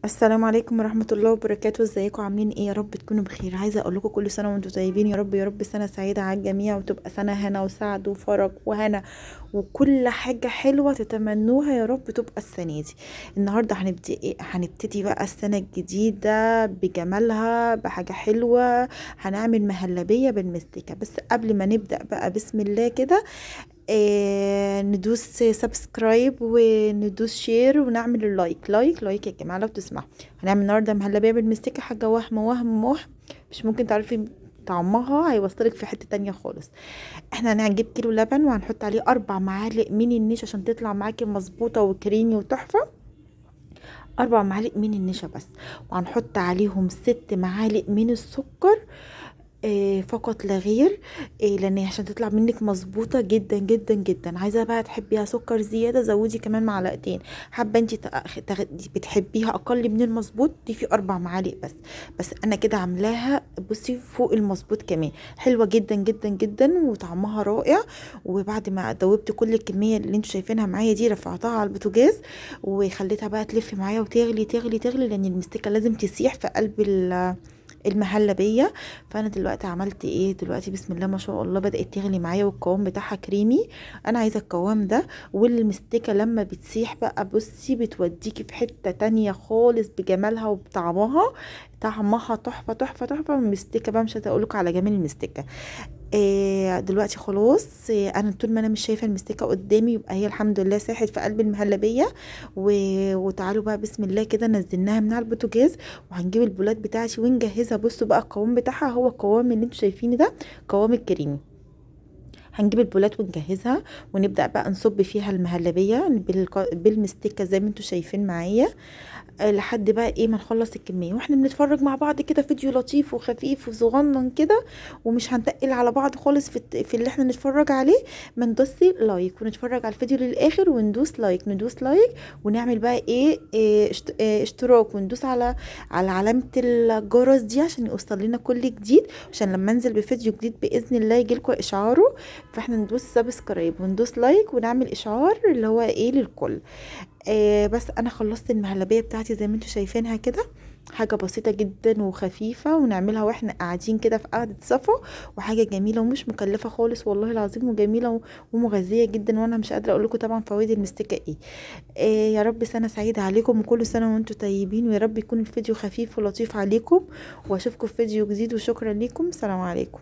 السلام عليكم ورحمة الله وبركاته. ازيكم عاملين ايه؟ يا رب تكونوا بخير. عايزة اقول لكم كل سنة وانتم طيبين، يا رب يا رب سنة سعيدة على الجميع، وتبقى سنة هنا وسعد وفرج وهنا وكل حاجة حلوة تتمنوها يا رب تبقى السنة دي. النهاردة هنبتدي بقى السنة الجديدة بجمالها بحاجة حلوة. هنعمل مهلبية بالمستكة. بس قبل ما نبدأ بقى بسم الله كده، ندوس سبسكرايب وندوس شير ونعمل اللايك. لايك يا جماعة لو تسمعوا. هنعمل النهاردة مهلبية بالمستكة، حاجة وهم مش ممكن تعرفي طعمها، هيوصلك في حتة تانية خالص. احنا هنجيب كيلو لبن وهنحط عليه 4 معالق من النشا عشان تطلع معاكي مظبوطة وكريمي وتحفة. 4 معالق من النشا بس. وهنحط عليهم 6 معالق من السكر، فقط لا غير. لان عشان تطلع منك مظبوطه جدا جدا جدا. عايزه بقى تحبيها سكر زياده زودي كمان معلقتين. حابه انت بتحبيها اقل من المظبوط دي في 4 معالق بس. بس انا كده عاملاها بصي فوق المظبوط كمان، حلوه جدا جدا جدا وطعمها رائع. وبعد ما دوبت كل الكميه اللي انتوا شايفينها معايا دي، رفعتها على البوتاجاز وخليتها بقى تلف معايا وتغلي تغلي تغلي، لان المستكه لازم تسيح في قلب المهلبيه. فانا دلوقتي عملت ايه؟ دلوقتي بسم الله ما شاء الله بدات تغلي معايا والقوام بتاعها كريمي. انا عايزه القوام ده. والمستكه لما بتسيح بقى بصي بتوديكي في حته تانية خالص بجمالها وبطعمها. طعمها تحفه تحفه تحفه. المستكه بقى مش هتقولك على جمال المستكه. دلوقتي خلاص. انا طول ما انا مش شايفه المستكه قدامي يبقى هي الحمد لله ساحت في قلب المهلبيه. وتعالوا بقى بسم الله كده، نزلناها من على البوتاجاز وهنجيب البولات بتاعتي ونجهزها. بصوا بقى القوام بتاعها هو القوام اللي انتوا شايفينه ده، قوام الكريمي. هنجيب البولات ونجهزها ونبدأ بقى نصب فيها المهلبية بالمستكة زي ما انتوا شايفين معايا. لحد بقى ايه ما نخلص الكميه، واحنا بنتفرج مع بعض كده فيديو لطيف وخفيف وصغنن كده. ومش هنتقل على بعض خالص في اللي احنا نتفرج عليه. ما ندوسي لايك ونتفرج على الفيديو للاخر وندوس لايك ندوس لايك. ونعمل بقى اشتراك وندوس على علامه الجرس دي عشان يوصل لنا كل جديد، عشان لما انزل بفيديو جديد باذن الله يجيلكوا اشعاره. فاحنا ندوس سبسكرايب وندوس لايك ونعمل اشعار اللي هو ايه للكل. بس انا خلصت المهلبيه بتاعتي زي ما انتوا شايفينها كده. حاجه بسيطه جدا وخفيفه، ونعملها واحنا قاعدين كده في قعده صفا. وحاجه جميله ومش مكلفه خالص والله العظيم، وجميله ومغذيه جدا. وانا مش قادره اقول لكم طبعا فوائد المستكه ايه. يا رب سنه سعيده عليكم وكل سنه وانتم طيبين، ويا رب يكون الفيديو خفيف ولطيف عليكم. واشوفكم في فيديو جديد، وشكرا لكم. سلام عليكم.